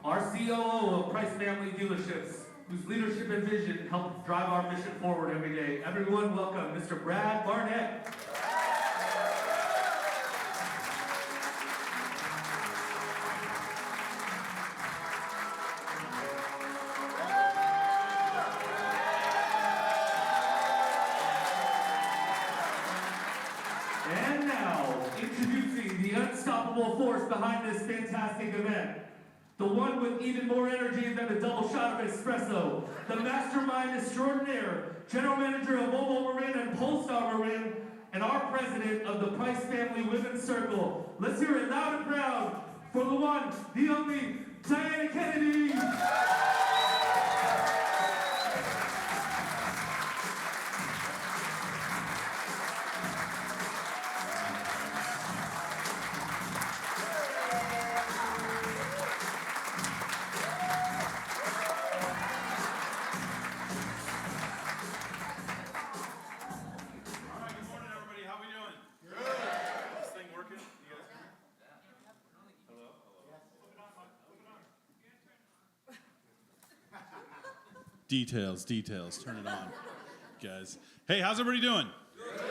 our COO of Price Family Dealerships, whose leadership and vision help drive our mission forward every day. Everyone welcome Mr. Brad Barnett. And now, introducing the unstoppable force behind this fantastic event. The one with even more energy than a double shot of espresso. The mastermind extraordinaire, general manager of Volvo Marin and Polestar Marin, and our president of the Price Family Women's Circle. Let's hear it loud and proud for the one, the only, Diana Kennedy. Details. Turn it on, guys. Hey, how's everybody doing? Good.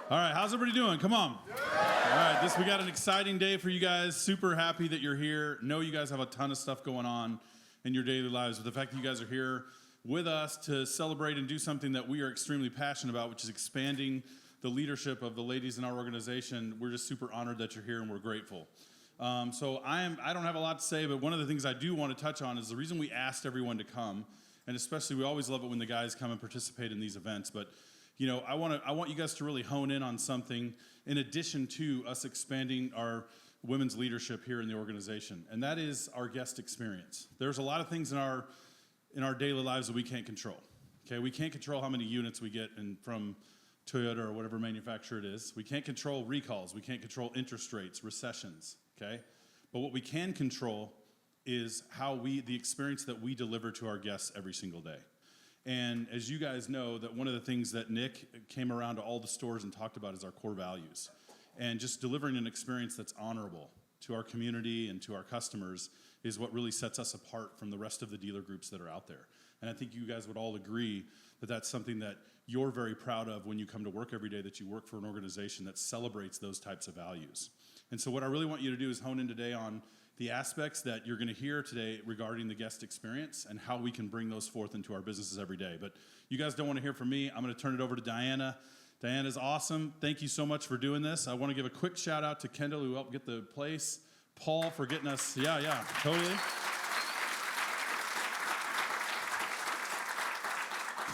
All right, how's everybody doing? Come on. Good. All right, we got an exciting day for you guys. Super happy that you're here. Know you guys have a ton of stuff going on in your daily lives, but the fact that you guys are here with us to celebrate and do something that we are extremely passionate about, which is expanding the leadership of the ladies in our organization, we're just super honored that you're here and we're grateful. So I don't have a lot to say, but one of the things I do want to touch on is the reason we asked everyone to come. And especially, we always love it when the guys come and participate in these events. But, you know, I want you guys to really hone in on something in addition to us expanding our women's leadership here in the organization. And that is our guest experience. There's a lot of things in our daily lives that we can't control. Okay, we can't control how many units we get from Toyota or whatever manufacturer it is. We can't control recalls. We can't control interest rates, recessions. Okay, but what we can control is the experience that we deliver to our guests every single day. And as you guys know, that one of the things that Nick came around to all the stores and talked about is our core values. And just delivering an experience that's honorable to our community and to our customers is what really sets us apart from the rest of the dealer groups that are out there. And I think you guys would all agree that that's something that you're very proud of when you come to work every day, that you work for an organization that celebrates those types of values. And so what I really want you to do is hone in today on the aspects that you're going to hear today regarding the guest experience and how we can bring those forth into our businesses every day. But you guys don't want to hear from me. I'm going to turn it over to Diana. Diana's awesome. Thank you so much for doing this. I want to give a quick shout out to Kendall, who helped get the place. Paul for getting us. Yeah, totally.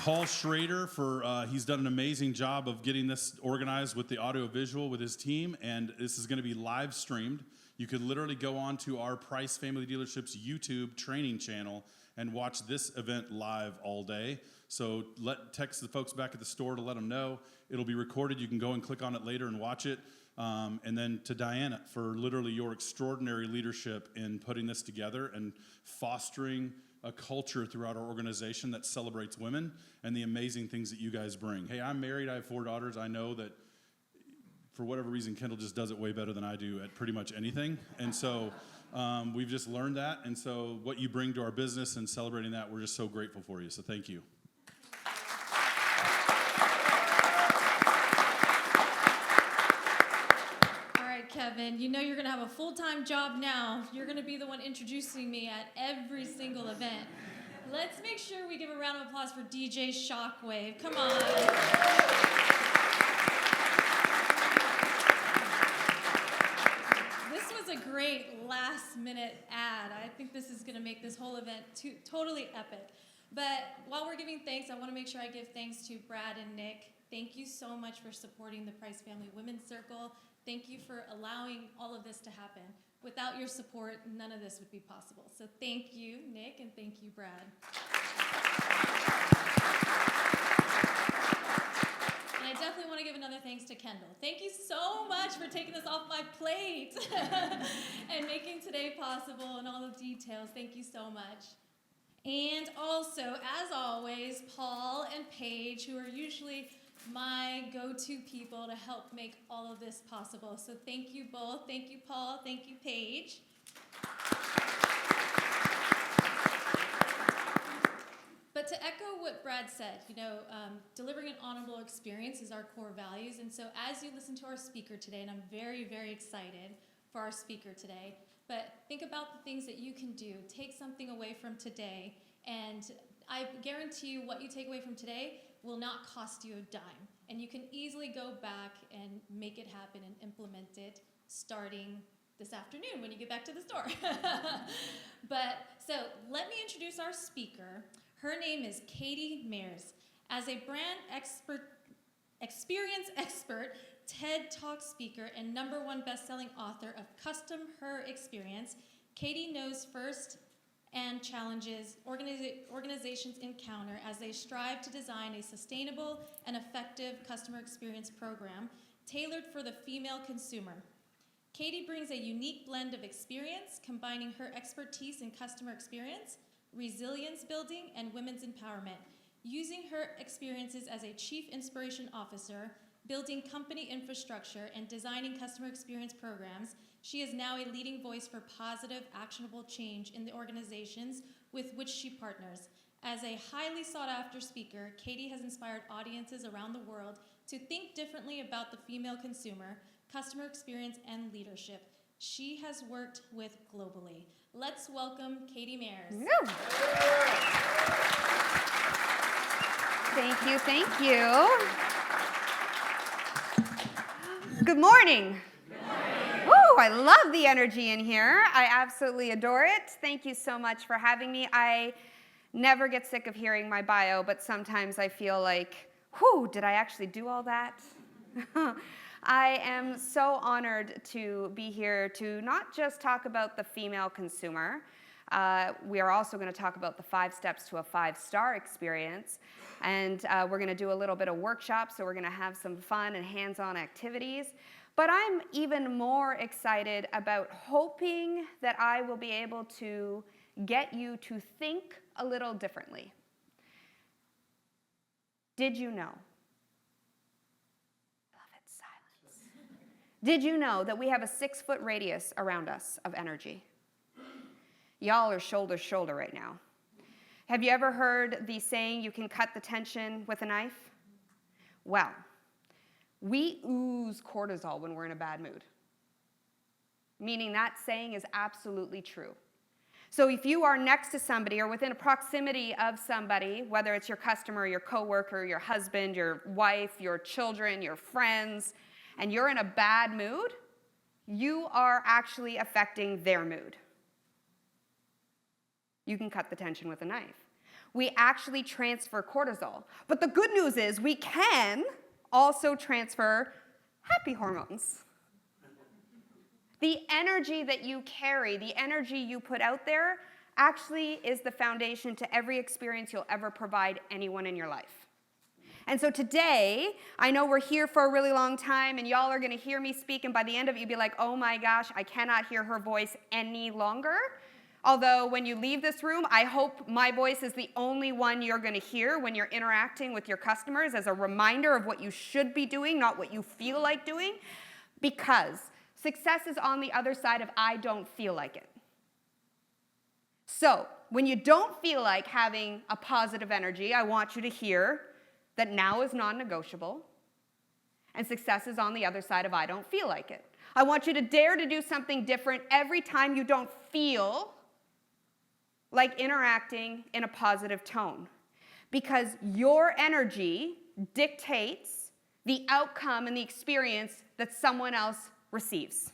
Paul Schrader he's done an amazing job of getting this organized with the audio visual with his team, and this is going to be live streamed. You could literally go on to our Price Family Dealerships YouTube training channel and watch this event live all day. So text the folks back at the store to let them know. It'll be recorded. You can go and click on it later and watch it. And then to Diana for literally your extraordinary leadership in putting this together and fostering a culture throughout our organization that celebrates women and the amazing things that you guys bring. Hey, I'm married. I have 4 daughters. I know that for whatever reason, Kendall just does it way better than I do at pretty much anything. And so we've just learned that. And so what you bring to our business and celebrating that, we're just so grateful for you. So thank you. All right, Kevin, you know you're going to have a full-time job now. You're going to be the one introducing me at every single event. Let's make sure we give a round of applause for DJ Shockwave. Come on. A great last-minute ad. I think this is going to make this whole event totally epic. But while we're giving thanks, I want to make sure I give thanks to Brad and Nick. Thank you so much for supporting the Price Family Women's Circle. Thank you for allowing all of this to happen. Without your support, none of this would be possible. So thank you, Nick, and thank you, Brad. And I definitely want to give another thanks to Kendall. Thank you so much for taking this off my plate and making today possible and all the details. Thank you so much. And also, as always, Paul and Paige, who are usually my go-to people to help make all of this possible. So thank you both. Thank you, Paul. Thank you, Paige. to echo what Brad said, delivering an honorable experience is our core values. And so as you listen to our speaker today, and I'm very, very excited for our speaker today, but think about the things that you can do. Take something away from today, and I guarantee you what you take away from today will not cost you a dime. And you can easily go back and make it happen and implement it starting this afternoon when you get back to the store. So let me introduce our speaker. Her name is Katie Mears. As a brand experience expert, TED Talk speaker, and #1 best-selling author of CustomHER Experience, Katie knows first-hand challenges organizations encounter as they strive to design a sustainable and effective customer experience program tailored for the female consumer. Katie brings a unique blend of experience, combining her expertise in customer experience, resilience building, and women's empowerment. Using her experiences as a chief inspiration officer, building company infrastructure, and designing customer experience programs, she is now a leading voice for positive, actionable change in the organizations with which she partners. As a highly sought-after speaker, Katie has inspired audiences around the world to think differently about the female consumer, customer experience, and leadership she has worked with globally. Let's welcome Katie Mears. Woo. Thank you. Good morning. Woo, I love the energy in here. I absolutely adore it. Thank you so much for having me. I never get sick of hearing my bio, but sometimes I feel like, whew, did I actually do all that? I am so honored to be here to not just talk about the female consumer. We are also going to talk about the 5 steps to a 5-star experience. And we're going to do a little bit of workshop, so we're going to have some fun and hands-on activities. But I'm even more excited about hoping that I will be able to get you to think a little differently. Did you know? Did you know that we have a 6-foot radius around us of energy? Y'all are shoulder to shoulder right now. Have you ever heard the saying, you can cut the tension with a knife? Well, we ooze cortisol when we're in a bad mood. Meaning that saying is absolutely true. So if you are next to somebody or within a proximity of somebody, whether it's your customer, your coworker, your husband, your wife, your children, your friends, and you're in a bad mood, you are actually affecting their mood. You can cut the tension with a knife. We actually transfer cortisol. But the good news is we can also transfer happy hormones. The energy that you carry, the energy you put out there, actually is the foundation to every experience you'll ever provide anyone in your life. And so today, I know we're here for a really long time, and y'all are going to hear me speak, and by the end of it, you'll be like, oh my gosh, I cannot hear her voice any longer. Although when you leave this room, I hope my voice is the only one you're going to hear when you're interacting with your customers as a reminder of what you should be doing, not what you feel like doing, because success is on the other side of I don't feel like it. So when you don't feel like having a positive energy, I want you to hear that now is non-negotiable, and success is on the other side of I don't feel like it. I want you to dare to do something different every time you don't feel like interacting in a positive tone, because your energy dictates the outcome and the experience that someone else receives.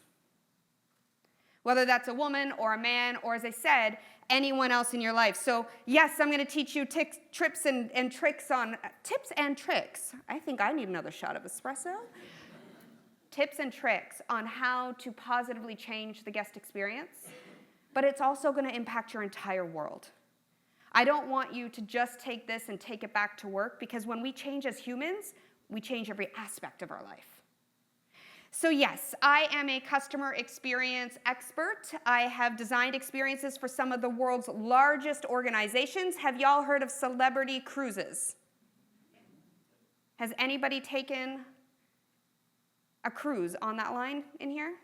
Whether that's a woman or a man, or as I said, anyone else in your life. So yes, I'm going to teach you tips and tricks. I think I need another shot of espresso. Tips and tricks on how to positively change the guest experience, but it's also going to impact your entire world. I don't want you to just take this and take it back to work, because when we change as humans, we change every aspect of our life. So yes, I am a customer experience expert. I have designed experiences for some of the world's largest organizations. Have y'all heard of celebrity cruises? Has anybody taken a cruise on that line in here?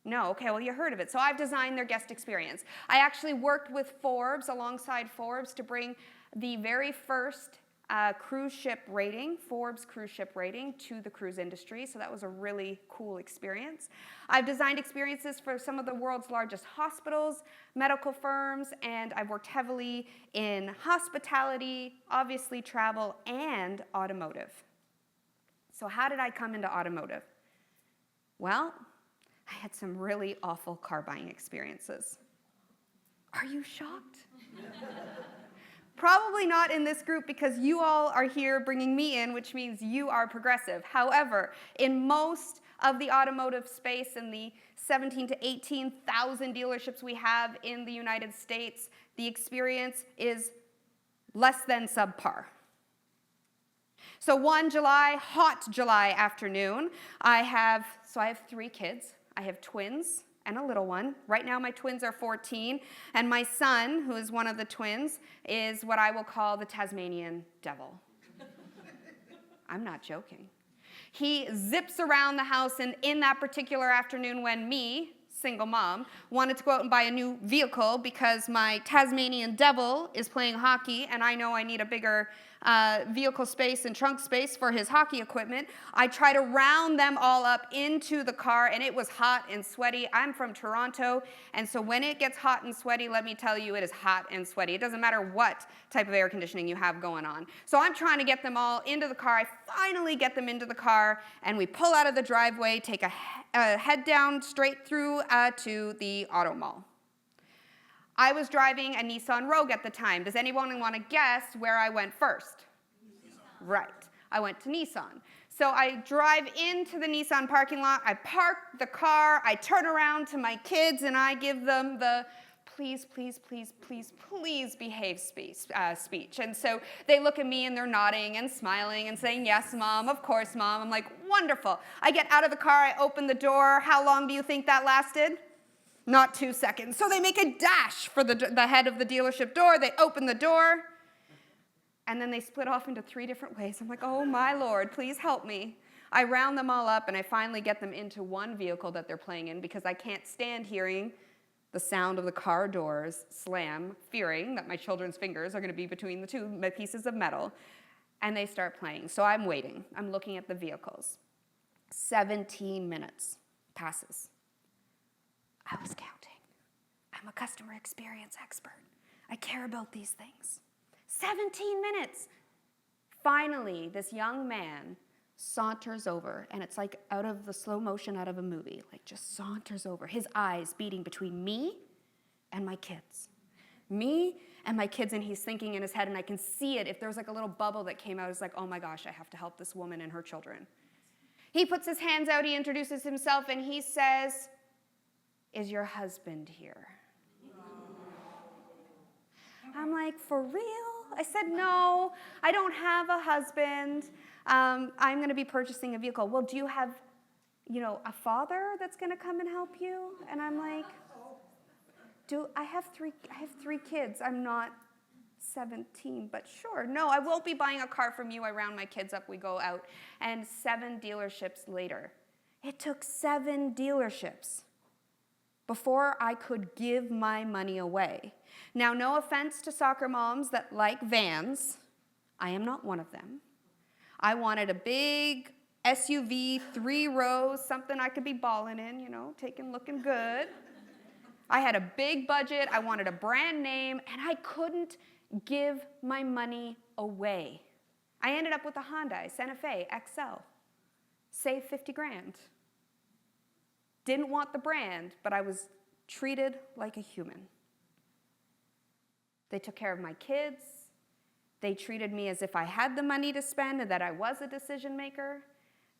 No, okay, well you heard of it. So I've designed their guest experience. I actually worked with Forbes, alongside Forbes, to bring the very first cruise ship rating, Forbes cruise ship rating, to the cruise industry. So that was a really cool experience. I've designed experiences for some of the world's largest hospitals, medical firms, and I've worked heavily in hospitality, obviously travel, and automotive. So how did I come into automotive? Well, I had some really awful car buying experiences. Are you shocked? Probably not in this group because you all are here bringing me in, which means you are progressive. However, in most of the automotive space and the 17,000 to 18,000 dealerships we have in the United States, the experience is less than subpar. So one hot July afternoon, I have 3 kids. I have twins and a little one. Right now my twins are 14, and my son, who is one of the twins, is what I will call the Tasmanian devil. I'm not joking. He zips around the house, and in that particular afternoon when me, single mom, wanted to go out and buy a new vehicle because my Tasmanian devil is playing hockey and I know I need a bigger vehicle space and trunk space for his hockey equipment, I try to round them all up into the car, and it was hot and sweaty. I'm from Toronto, and so when it gets hot and sweaty, let me tell you, it is hot and sweaty. It doesn't matter what type of air conditioning you have going on. So I'm trying to get them all into the car. I finally get them into the car, and we pull out of the driveway, take a head down straight through to the auto mall. I was driving a Nissan Rogue at the time. Does anyone want to guess where I went first? Nissan. Right. I went to Nissan. So I drive into the Nissan parking lot. I park the car. I turn around to my kids, and I give them the please, please, please, please, please behave speech. And so they look at me, and they're nodding and smiling and saying, yes, Mom, of course, Mom. I'm like, wonderful. I get out of the car. I open the door. How long do you think that lasted? Not 2 seconds. So they make a dash for the head of the dealership door. They open the door, and then they split off into 3 different ways. I'm like, oh, my Lord, please help me. I round them all up, and I finally get them into one vehicle that they're playing in because I can't stand hearing the sound of the car doors slam, fearing that my children's fingers are going to be between the 2 pieces of metal. And they start playing. So I'm waiting. I'm looking at the vehicles. 17 minutes passes. I was counting. I'm a customer experience expert. I care about these things. 17 minutes. Finally, this young man saunters over, and it's like out of the slow motion out of a movie, like just saunters over, his eyes beating between me and my kids. Me and my kids, and he's thinking in his head, and I can see it. If there was like a little bubble that came out, it's like, oh my gosh, I have to help this woman and her children. He puts his hands out, he introduces himself, and he says, is your husband here? I'm like, for real? I said, no, I don't have a husband. I'm going to be purchasing a vehicle. Well, do you have, a father that's going to come and help you? And I'm like, I have three kids. I'm not 17, but sure. No, I won't be buying a car from you. I round my kids up. We go out. And 7 dealerships later. It took 7 dealerships before I could give my money away. Now, no offense to soccer moms that like vans. I am not one of them. I wanted a big SUV, 3 rows, something I could be balling in, looking good. I had a big budget. I wanted a brand name, and I couldn't give my money away. I ended up with a Hyundai Santa Fe XL. Saved 50 grand. Didn't want the brand, but I was treated like a human. They took care of my kids. They treated me as if I had the money to spend and that I was a decision maker.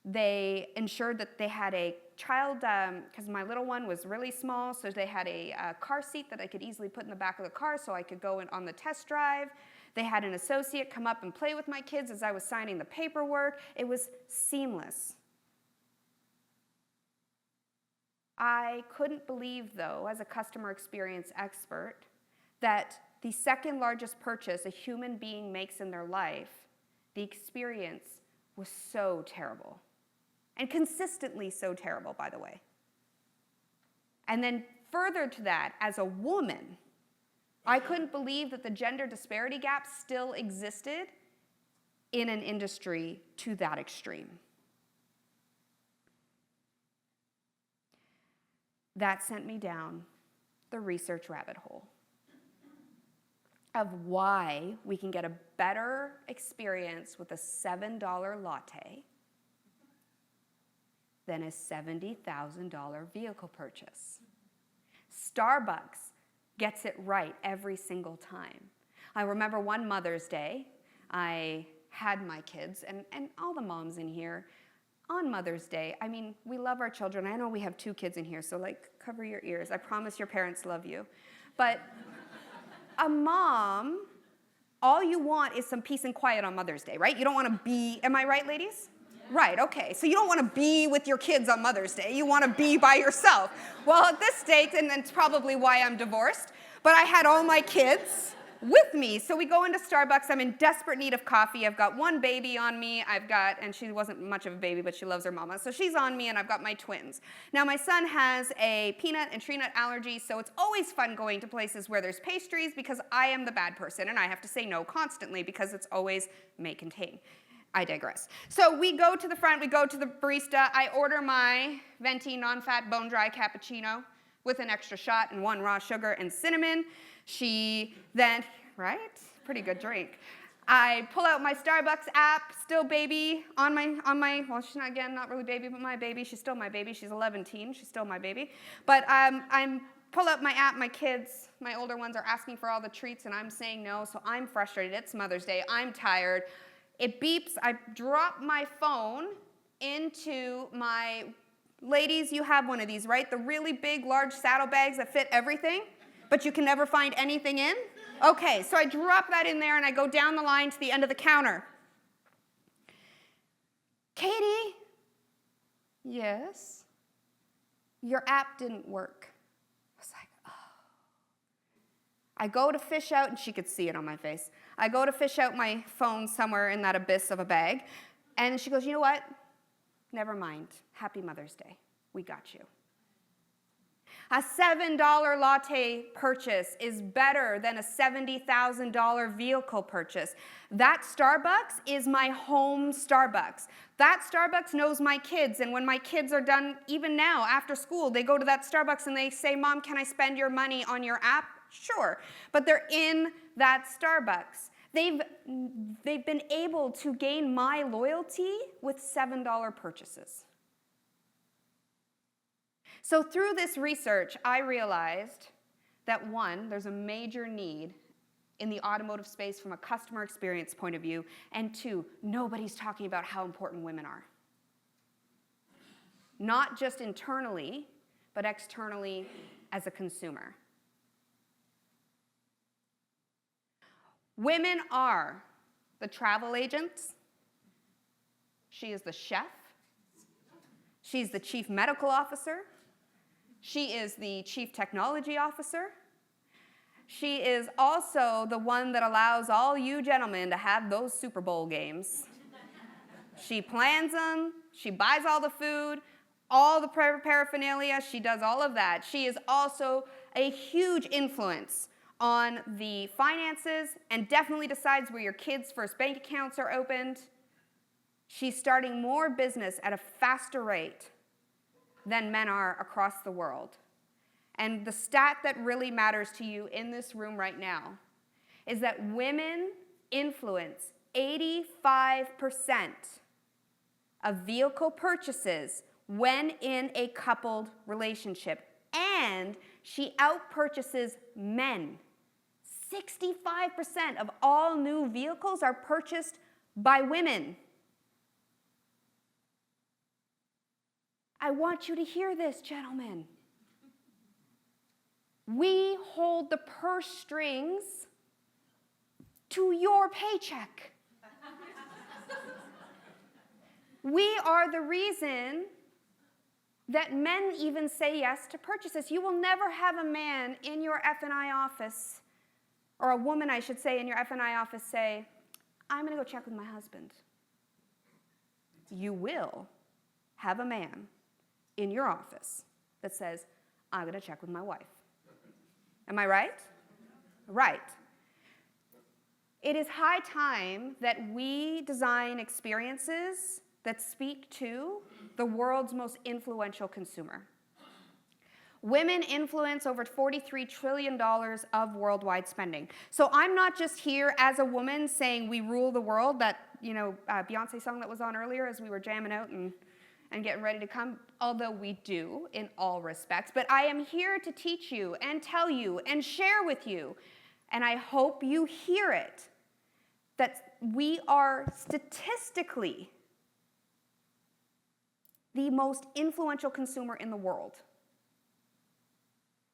They ensured that they had a child, because my little one was really small, so they had a car seat that I could easily put in the back of the car so I could go on the test drive. They had an associate come up and play with my kids as I was signing the paperwork. It was seamless. I couldn't believe, though, as a customer experience expert, that the second largest purchase a human being makes in their life, the experience was so terrible. And consistently so terrible, by the way. And then further to that, as a woman, I couldn't believe that the gender disparity gap still existed in an industry to that extreme. That sent me down the research rabbit hole of why we can get a better experience with a $7 latte than a $70,000 vehicle purchase. Starbucks gets it right every single time. I remember one Mother's Day, I had my kids, and all the moms in here, on Mother's Day, I mean, we love our children. I know we have 2 kids in here, so like, cover your ears. I promise your parents love you. But a mom, all you want is some peace and quiet on Mother's Day, right? You don't want to be, am I right, ladies? Yeah. Right, okay. So you don't want to be with your kids on Mother's Day. You want to be by yourself. Well, at this stage, and that's probably why I'm divorced, but I had all my kids with me. So we go into Starbucks. I'm in desperate need of coffee. I've got one baby on me. And she wasn't much of a baby, but she loves her mama. So she's on me, and I've got my twins. Now, my son has a peanut and tree nut allergy, so it's always fun going to places where there's pastries because I am the bad person, and I have to say no constantly because it's always may contain. I digress. So we go to the front. We go to the barista. I order my venti non-fat bone-dry cappuccino with an extra shot and 1 raw sugar and cinnamon. She then, right? Pretty good drink. I pull out my Starbucks app, still baby, on my, well, she's not, again, not really baby, but my baby. She's still my baby. She's 11-teen. She's still my baby. But I'm pull out my app. My kids, my older ones, are asking for all the treats, and I'm saying no, so I'm frustrated. It's Mother's Day. I'm tired. It beeps. I drop my phone into my, ladies, you have one of these, right? The really big, large saddlebags that fit everything, but you can never find anything in? Okay, so I drop that in there, and I go down the line to the end of the counter. Katie? Yes? Your app didn't work. I was like, oh. I go to fish out, and she could see it on my face. I go to fish out my phone somewhere in that abyss of a bag, and she goes, you know what? Never mind. Happy Mother's Day. We got you. A $7 latte purchase is better than a $70,000 vehicle purchase. That Starbucks is my home Starbucks. That Starbucks knows my kids, and when my kids are done, even now, after school, they go to that Starbucks and they say, Mom, can I spend your money on your app? Sure. But they're in that Starbucks. They've been able to gain my loyalty with $7 purchases. So through this research, I realized that 1, there's a major need in the automotive space from a customer experience point of view, and 2, nobody's talking about how important women are. Not just internally, but externally as a consumer. Women are the travel agents. She is the chef. She's the chief medical officer. She is the chief technology officer. She is also the one that allows all you gentlemen to have those Super Bowl games. She plans them. She buys all the food, all the paraphernalia. She does all of that. She is also a huge influence on the finances and definitely decides where your kids' first bank accounts are opened. She's starting more business at a faster rate than men are across the world. And the stat that really matters to you in this room right now is that women influence 85% of vehicle purchases when in a coupled relationship. And she outpurchases men. 65% of all new vehicles are purchased by women. I want you to hear this, gentlemen. We hold the purse strings to your paycheck. We are the reason that men even say yes to purchases. You will never have a man in your F&I office, or a woman, I should say, in your F&I office say, I'm going to go check with my husband. You will have a man in your office that says, I'm going to check with my wife. Am I right? Right. It is high time that we design experiences that speak to the world's most influential consumer. Women influence over $43 trillion of worldwide spending. So I'm not just here as a woman saying we rule the world, that Beyonce song that was on earlier as we were jamming out and getting ready to come, although we do in all respects. But I am here to teach you and tell you and share with you, and I hope you hear it, that we are statistically the most influential consumer in the world.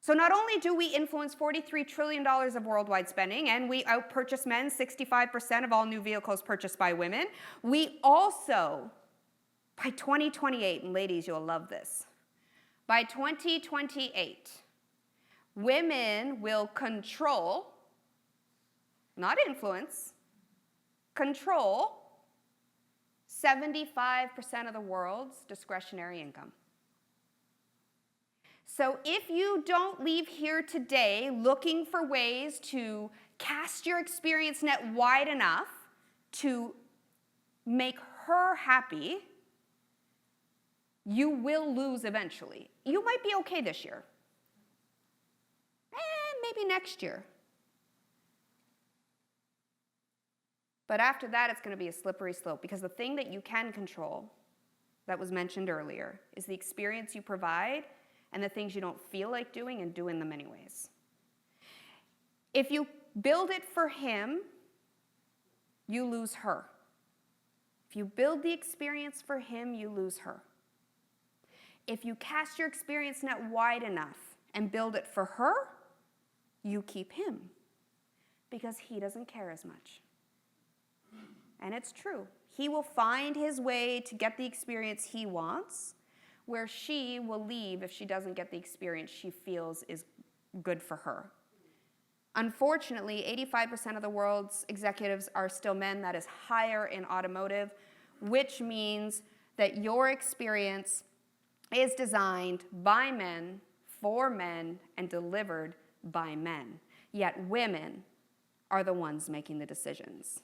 So not only do we influence $43 trillion of worldwide spending, and we outpurchase men, 65% of all new vehicles purchased by women, we also, by 2028, and ladies, you'll love this, by 2028, women will control, not influence, control 75% of the world's discretionary income. So if you don't leave here today looking for ways to cast your experience net wide enough to make her happy, you will lose eventually. You might be okay this year. Maybe next year. But after that, it's going to be a slippery slope, because the thing that you can control, that was mentioned earlier, is the experience you provide and the things you don't feel like doing and doing them anyways. If you build it for him, you lose her. If you build the experience for him, you lose her. If you cast your experience net wide enough and build it for her, you keep him, because he doesn't care as much. And it's true. He will find his way to get the experience he wants, where she will leave if she doesn't get the experience she feels is good for her. Unfortunately, 85% of the world's executives are still men. That is higher in automotive, which means that your experience is designed by men, for men, and delivered by men. Yet women are the ones making the decisions.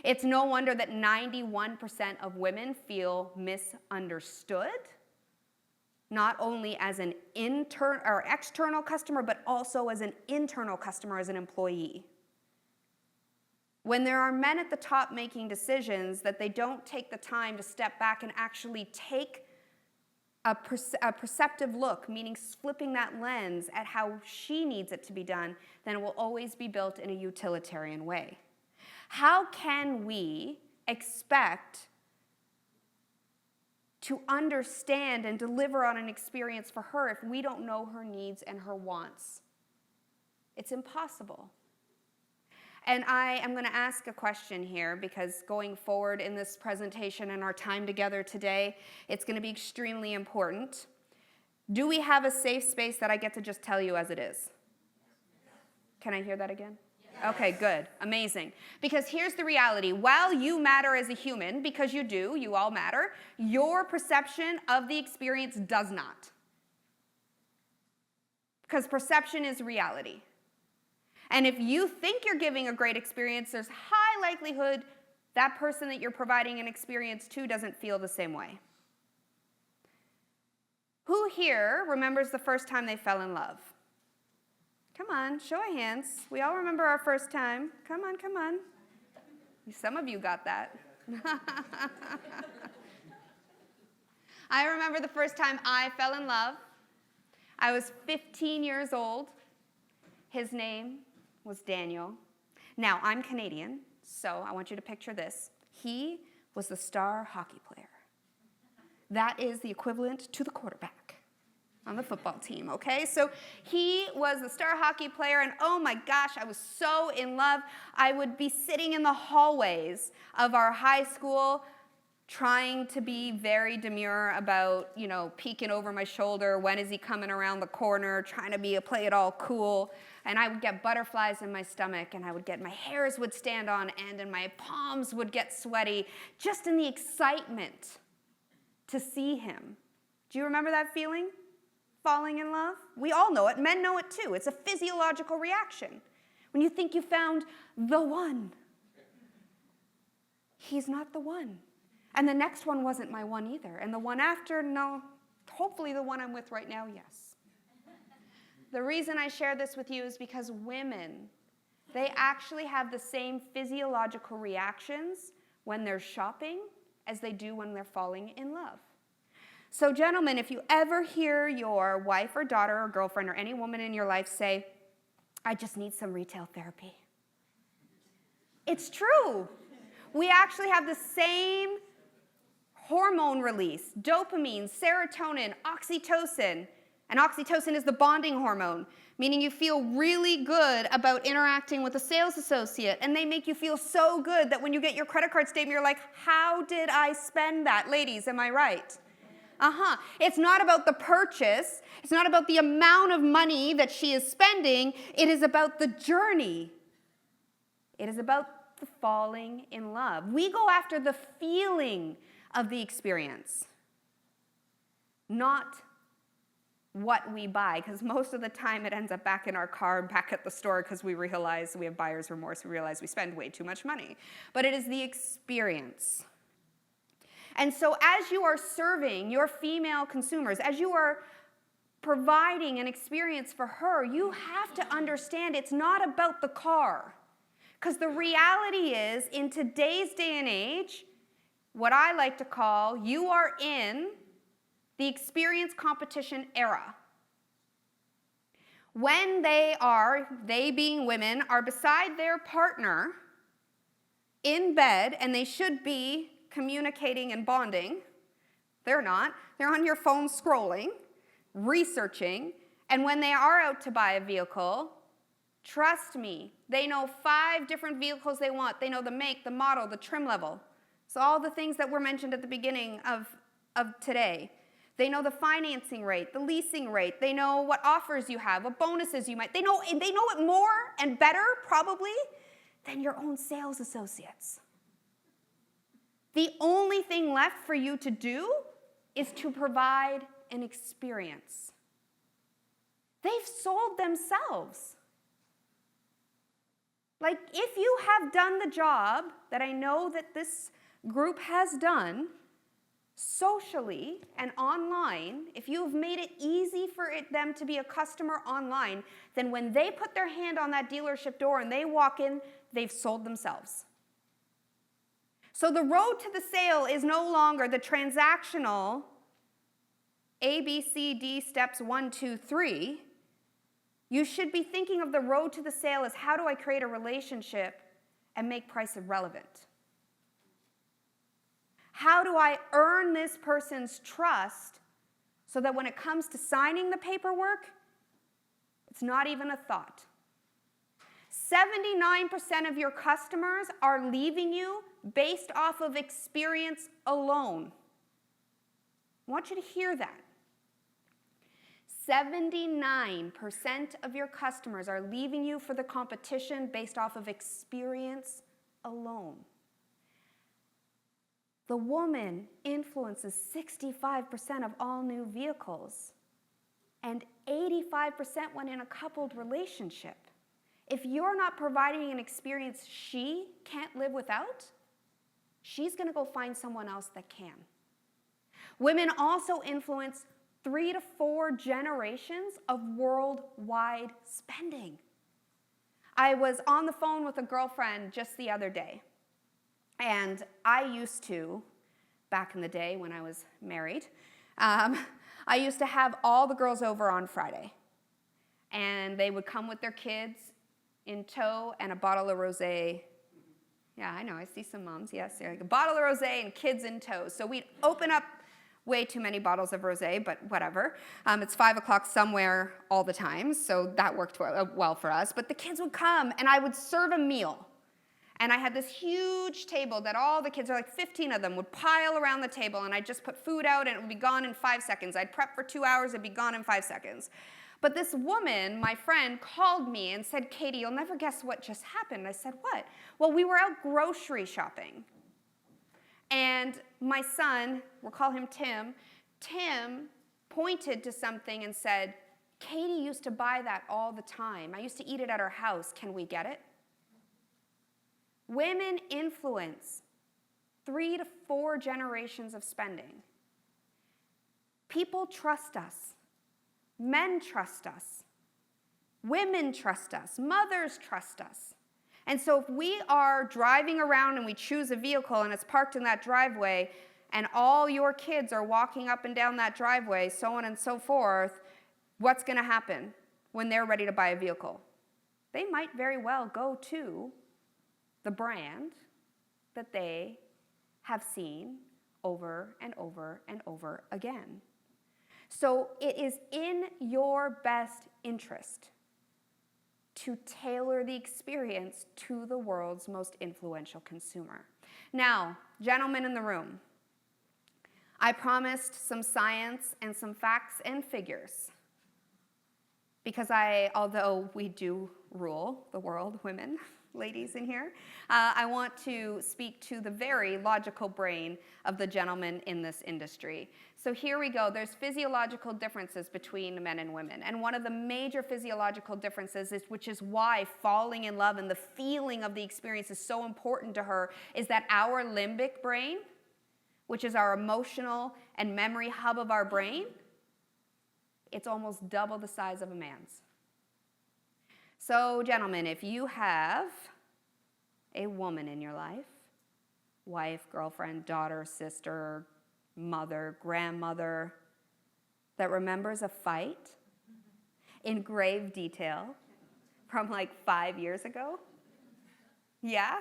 It's no wonder that 91% of women feel misunderstood, not only as an external customer, but also as an internal customer, as an employee. When there are men at the top making decisions, that they don't take the time to step back and actually take a perceptive look, meaning flipping that lens at how she needs it to be done, then it will always be built in a utilitarian way. How can we expect to understand and deliver on an experience for her if we don't know her needs and her wants? It's impossible. And I am going to ask a question here, because going forward in this presentation and our time together today, it's going to be extremely important. Do we have a safe space that I get to just tell you as it is? Can I hear that again? Okay, good. Amazing. Because here's the reality. While you matter as a human, because you do, you all matter, your perception of the experience does not. Because perception is reality. And if you think you're giving a great experience, there's high likelihood that person that you're providing an experience to doesn't feel the same way. Who here remembers the first time they fell in love? Come on, show of hands. We all remember our first time. Come on, come on. Some of you got that. I remember the first time I fell in love. I was 15 years old. His name was Daniel. Now, I'm Canadian, so I want you to picture this. He was the star hockey player. That is the equivalent to the quarterback on the football team, okay? So he was the star hockey player, and oh my gosh, I was so in love. I would be sitting in the hallways of our high school trying to be very demure about, peeking over my shoulder, when is he coming around the corner, trying to play it all cool. And I would get butterflies in my stomach, and my hairs would stand on end, and my palms would get sweaty, just in the excitement to see him. Do you remember that feeling? Falling in love? We all know it. Men know it too. It's a physiological reaction. when you think you found the one. He's not the one. And the next one wasn't my one either. And the one after, no. Hopefully the one I'm with right now, yes. The reason I share this with you is because women, they actually have the same physiological reactions when they're shopping as they do when they're falling in love. So gentlemen, if you ever hear your wife or daughter or girlfriend or any woman in your life say, I just need some retail therapy. It's true. We actually have the same hormone release, dopamine, serotonin, oxytocin. And oxytocin is the bonding hormone, meaning you feel really good about interacting with a sales associate, and they make you feel so good that when you get your credit card statement, you're like, how did I spend that? Ladies, am I right? It's not about the purchase. It's not about the amount of money that she is spending. It is about the journey. It is about the falling in love. We go after the feeling of the experience, not what we buy, because most of the time it ends up back in our car and back at the store because we realize we have buyer's remorse. We realize we spend way too much money. But it is the experience. And so as you are serving your female consumers, as you are providing an experience for her, you have to understand it's not about the car. Because the reality is, in today's day and age, what I like to call, you are in the experience competition era. When they being women, are beside their partner in bed, and they should be communicating and bonding. They're not. They're on your phone scrolling, researching, and when they are out to buy a vehicle, trust me, they know 5 different vehicles they want. They know the make, the model, the trim level. So all the things that were mentioned at the beginning of today. They know the financing rate, the leasing rate. They know what offers you have, what bonuses you might. They know it more and better, probably, than your own sales associates. The only thing left for you to do is to provide an experience. They've sold themselves. Like, if you have done the job that I know that this group has done, socially and online, if you have made it easy for them to be a customer online, then when they put their hand on that dealership door and they walk in, they've sold themselves. So the road to the sale is no longer the transactional A, B, C, D steps 1, 2, 3. You should be thinking of the road to the sale as, how do I create a relationship and make price irrelevant? How do I earn this person's trust so that when it comes to signing the paperwork, it's not even a thought? 79% of your customers are leaving you based off of experience alone. I want you to hear that. 79% of your customers are leaving you for the competition based off of experience alone. The woman influences 65% of all new vehicles, and 85% when in a coupled relationship. If you're not providing an experience she can't live without, she's going to go find someone else that can. Women also influence 3 to 4 generations of worldwide spending. I was on the phone with a girlfriend just the other day. And I used to, back in the day when I was married, I used to have all the girls over on Friday. And they would come with their kids in tow and a bottle of rosé. Yeah, I know, I see some moms, yes. Like a bottle of rosé and kids in tow. So we'd open up way too many bottles of rosé, but whatever. It's 5 o'clock somewhere all the time, so that worked well for us. But the kids would come, and I would serve a meal. And I had this huge table that all the kids, are like 15 of them, would pile around the table, and I'd just put food out, and it would be gone in 5 seconds. I'd prep for 2 hours, it'd be gone in 5 seconds. But this woman, my friend, called me and said, Katie, you'll never guess what just happened. I said, what? Well, we were out grocery shopping. And my son, we'll call him Tim, Tim pointed to something and said, Katie used to buy that all the time. I used to eat it at her house. Can we get it? Women influence 3 to 4 generations of spending. People trust us. Men trust us. Women trust us. Mothers trust us. And so if we are driving around and we choose a vehicle and it's parked in that driveway and all your kids are walking up and down that driveway, so on and so forth, what's going to happen when they're ready to buy a vehicle? They might very well go to the brand that they have seen over and over and over again. So it is in your best interest to tailor the experience to the world's most influential consumer. Now, gentlemen in the room, I promised some science and some facts and figures because although we do rule the world, women, ladies in here, I want to speak to the very logical brain of the gentleman in this industry. So here we go. There's physiological differences between men and women. And one of the major physiological differences, which is why falling in love and the feeling of the experience is so important to her, is that our limbic brain, which is our emotional and memory hub of our brain, it's almost double the size of a man's. So, gentlemen, if you have a woman in your life, wife, girlfriend, daughter, sister, mother, grandmother, that remembers a fight in grave detail from like 5 years ago, yeah?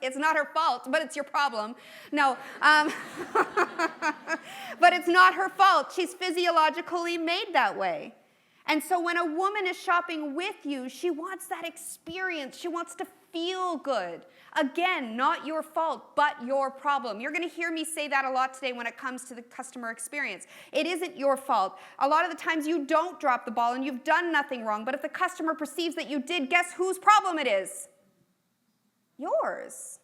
It's not her fault, but it's your problem. No, but it's not her fault. She's physiologically made that way. And so when a woman is shopping with you, she wants that experience. She wants to feel good. Again, not your fault, but your problem. You're going to hear me say that a lot today when it comes to the customer experience. It isn't your fault. A lot of the times you don't drop the ball and you've done nothing wrong, but if the customer perceives that you did, guess whose problem it is? Yours.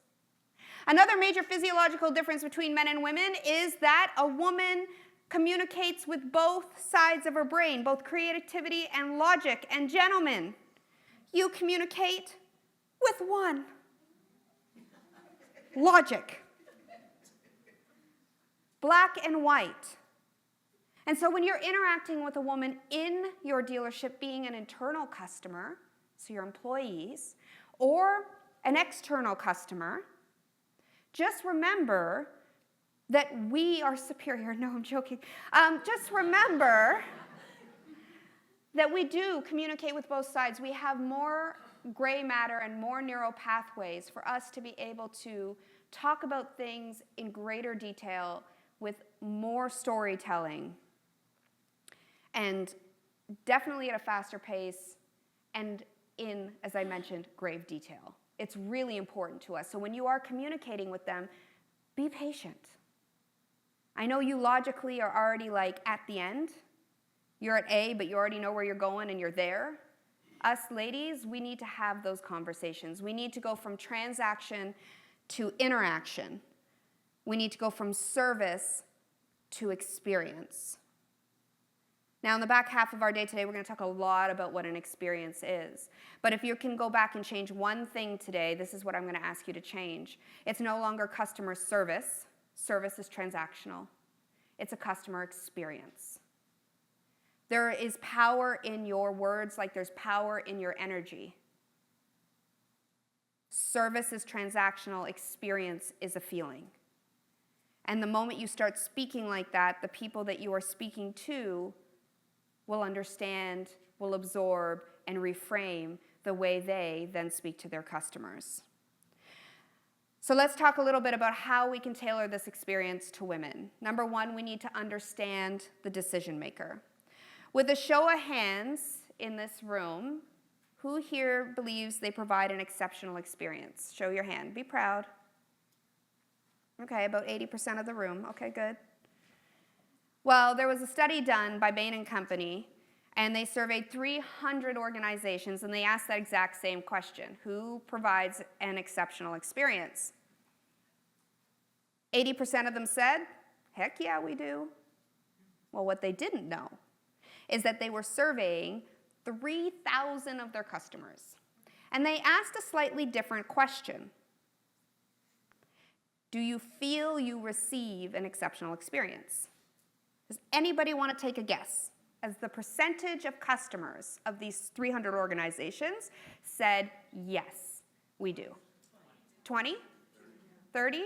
Another major physiological difference between men and women is that a woman communicates with both sides of her brain, both creativity and logic. And gentlemen, you communicate with one. Logic. Black and white. And so when you're interacting with a woman in your dealership, being an internal customer, so your employees, or an external customer, just remember that we are superior. No, I'm joking. Just remember that we do communicate with both sides. We have more gray matter and more neural pathways for us to be able to talk about things in greater detail with more storytelling, and definitely at a faster pace and in, as I mentioned, grave detail. It's really important to us. So when you are communicating with them, be patient. I know you logically are already like at the end. You're at A, but you already know where you're going and you're there. Us ladies, we need to have those conversations. We need to go from transaction to interaction. We need to go from service to experience. Now, in the back half of our day today, we're going to talk a lot about what an experience is. But if you can go back and change one thing today, this is what I'm going to ask you to change. It's no longer customer service. Service is transactional. It's a customer experience. There is power in your words like there's power in your energy. Service is transactional. Experience is a feeling. And the moment you start speaking like that, the people that you are speaking to will understand, will absorb, and reframe the way they then speak to their customers. So let's talk a little bit about how we can tailor this experience to women. Number one, we need to understand the decision maker. With a show of hands in this room, who here believes they provide an exceptional experience? Show your hand. Be proud. Okay, about 80% of the room. Okay, good. Well, there was a study done by Bain & Company, and they surveyed 300 organizations, and they asked that exact same question. Who provides an exceptional experience? 80% of them said, heck yeah, we do. Well, what they didn't know is that they were surveying 3,000 of their customers. And they asked a slightly different question. Do you feel you receive an exceptional experience? Does anybody want to take a guess as the percentage of customers of these 300 organizations said, yes, we do? 20? 30?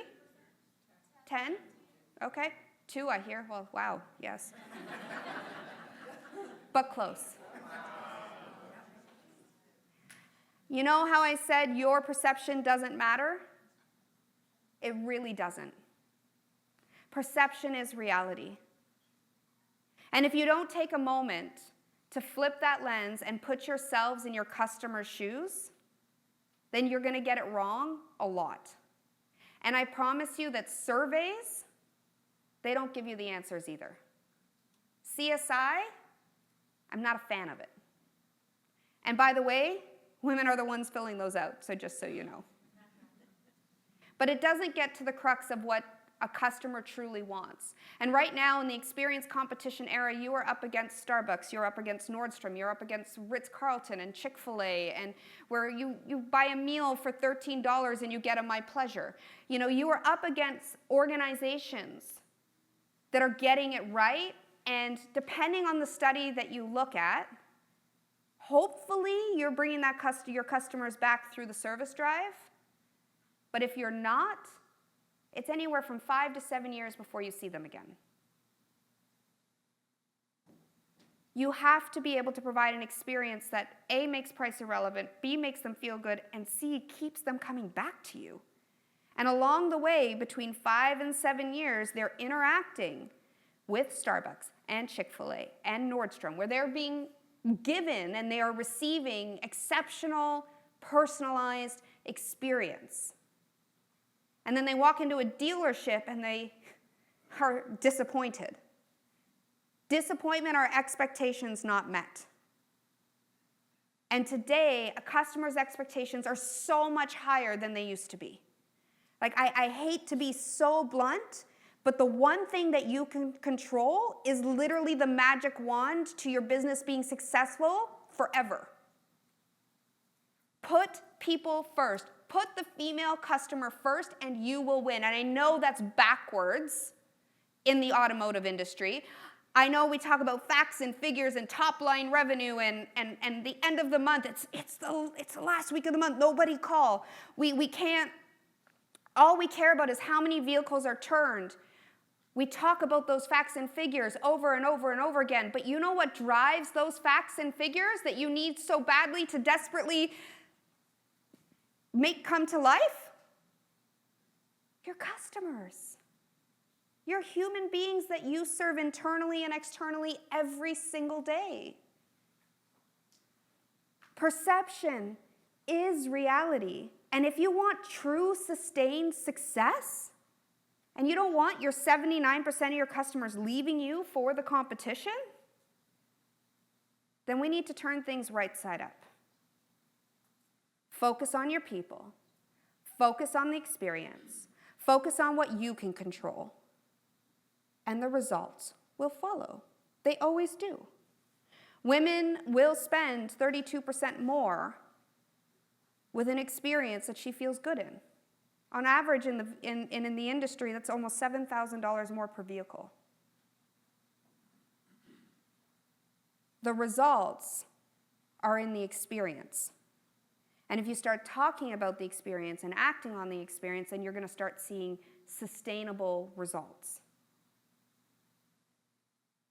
10? Okay. 2, I hear. Well, wow, yes. But close. You know how I said your perception doesn't matter? It really doesn't. Perception is reality. And if you don't take a moment to flip that lens and put yourselves in your customer's shoes, then you're going to get it wrong a lot. And I promise you that surveys, they don't give you the answers either. CSI, I'm not a fan of it. And by the way, women are the ones filling those out, so just so you know. But it doesn't get to the crux of what a customer truly wants. And right now in the experience competition era, you are up against Starbucks, you're up against Nordstrom, you're up against Ritz-Carlton and Chick-fil-A, and where you buy a meal for $13 and you get a My Pleasure. You know, you are up against organizations that are getting it right, and depending on the study that you look at, hopefully you're bringing your customers back through the service drive. But if you're not, it's anywhere from 5 to 7 years before you see them again. You have to be able to provide an experience that A, makes price irrelevant, B, makes them feel good, and C, keeps them coming back to you. And along the way, between 5 and 7 years, they're interacting with Starbucks and Chick-fil-A and Nordstrom, where they're being given and they are receiving exceptional, personalized experience. And then they walk into a dealership and they are disappointed. Disappointment are expectations not met. And today, a customer's expectations are so much higher than they used to be. Like, I hate to be so blunt, but the one thing that you can control is literally the magic wand to your business being successful forever. Put people first. Put the female customer first and you will win. And I know that's backwards in the automotive industry. I know we talk about facts and figures and top line revenue and the end of the month. It's the last week of the month. Nobody call. We can't. All we care about is how many vehicles are turned. We talk about those facts and figures over and over and over again. But you know what drives those facts and figures that you need so badly to desperately make come to life? Your customers. Your human beings that you serve internally and externally every single day. Perception is reality. And if you want true sustained success, and you don't want your 79% of your customers leaving you for the competition, then we need to turn things right side up. Focus on your people. Focus on the experience. Focus on what you can control. And the results will follow. They always do. Women will spend 32% more with an experience that she feels good in. On average, in the industry, that's almost $7,000 more per vehicle. The results are in the experience. And if you start talking about the experience and acting on the experience, then you're going to start seeing sustainable results.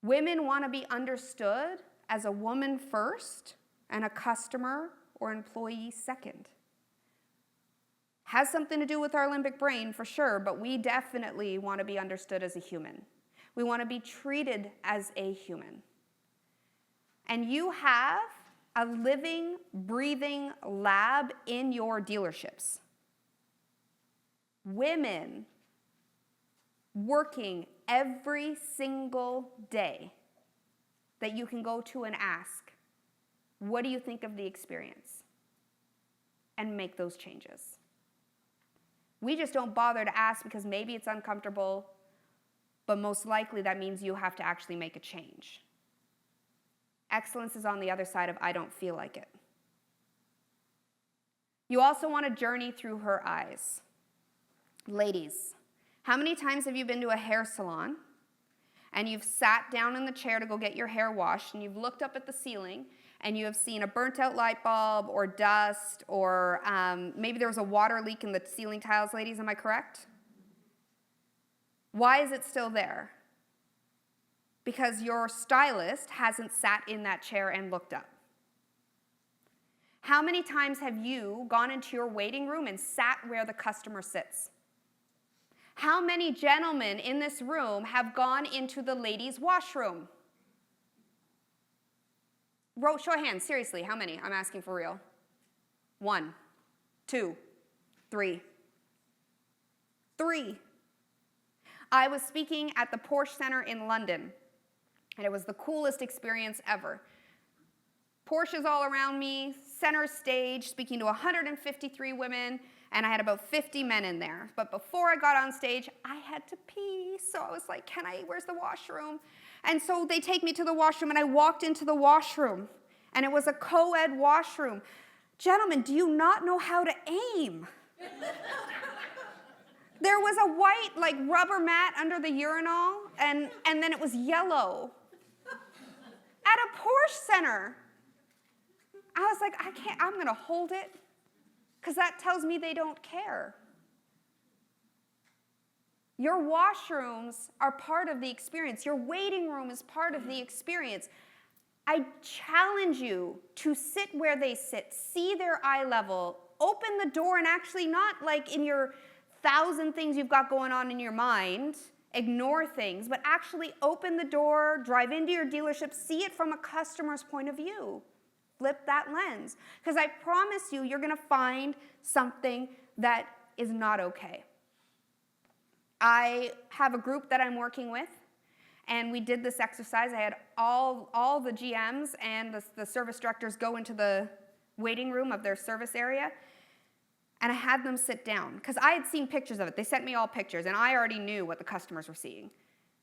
Women want to be understood as a woman first and a customer or employee second. Has something to do with our limbic brain for sure, but we definitely want to be understood as a human. We want to be treated as a human. And you have a living, breathing lab in your dealerships. Women working every single day that you can go to and ask, what do you think of the experience? And make those changes. We just don't bother to ask because maybe it's uncomfortable, but most likely that means you have to actually make a change. Excellence is on the other side of I don't feel like it. You also want to journey through her eyes. Ladies, how many times have you been to a hair salon and you've sat down in the chair to go get your hair washed and you've looked up at the ceiling and you have seen a burnt out light bulb or dust or maybe there was a water leak in the ceiling tiles, ladies, am I correct? Why is it still there? Because your stylist hasn't sat in that chair and looked up. How many times have you gone into your waiting room and sat where the customer sits? How many gentlemen in this room have gone into the ladies' washroom? Show of hands, seriously, how many? I'm asking for real. 1, 2, 3. 3. I was speaking at the Porsche Center in London, and it was the coolest experience ever. Porsches all around me, center stage, speaking to 153 women, and I had about 50 men in there. But before I got on stage, I had to pee, so I was like, where's the washroom? And so they take me to the washroom, and I walked into the washroom, and it was a co-ed washroom. Gentlemen, do you not know how to aim? There was a white, rubber mat under the urinal, and then it was yellow. At a Porsche Center. I was like, I'm going to hold it, because that tells me they don't care. Your washrooms are part of the experience. Your waiting room is part of the experience. I challenge you to sit where they sit, see their eye level, open the door, and actually not like in your 1,000 things you've got going on in your mind, ignore things, but actually open the door, drive into your dealership, see it from a customer's point of view. Flip that lens. Because I promise you, you're going to find something that is not okay. I have a group that I'm working with, and we did this exercise. I had all the GMs and the service directors go into the waiting room of their service area, and I had them sit down, because I had seen pictures of it. They sent me all pictures, and I already knew what the customers were seeing.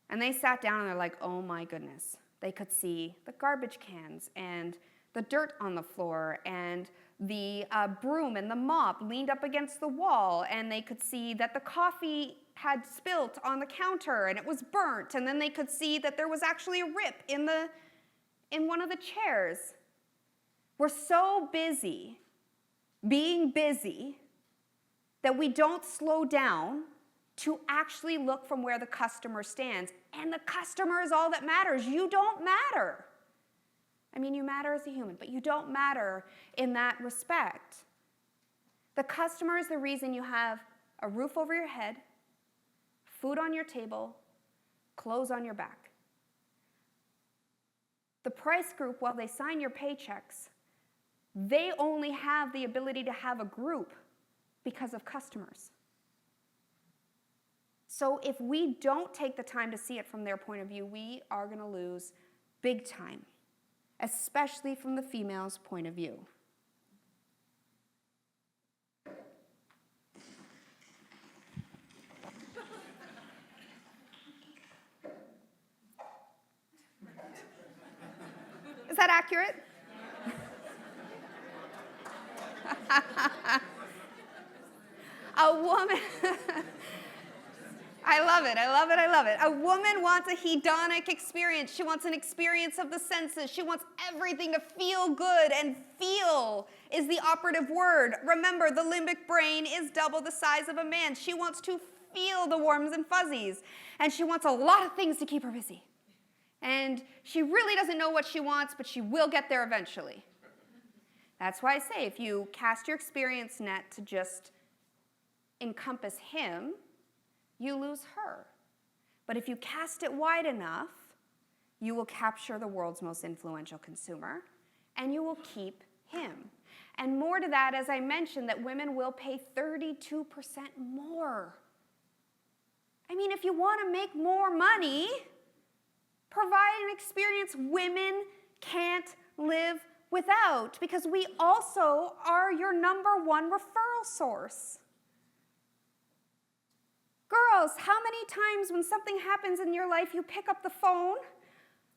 And they sat down, and they're like, oh my goodness. They could see the garbage cans, and the dirt on the floor, and the broom and the mop leaned up against the wall, and they could see that the coffee had spilt on the counter, and it was burnt, and then they could see that there was actually a rip in one of the chairs. We're so busy being busy that we don't slow down to actually look from where the customer stands. And the customer is all that matters. You don't matter. I mean, you matter as a human, but you don't matter in that respect. The customer is the reason you have a roof over your head, food on your table, clothes on your back. The price group, while they sign your paychecks, they only have the ability to have a group because of customers. So if we don't take the time to see it from their point of view, we are going to lose big time, especially from the female's point of view. Is that accurate? A woman, I love it, I love it, I love it. A woman wants a hedonic experience. She wants an experience of the senses. She wants everything to feel good, and feel is the operative word. Remember, the limbic brain is double the size of a man. She wants to feel the warms and fuzzies, and she wants a lot of things to keep her busy. And she really doesn't know what she wants, but she will get there eventually. That's why I say, if you cast your experience net to just encompass him, you lose her. But if you cast it wide enough, you will capture the world's most influential consumer, and you will keep him. And more to that, as I mentioned, that women will pay 32% more. I mean, if you want to make more money, provide an experience women can't live without, because we also are your number one referral source. Girls, how many times when something happens in your life, you pick up the phone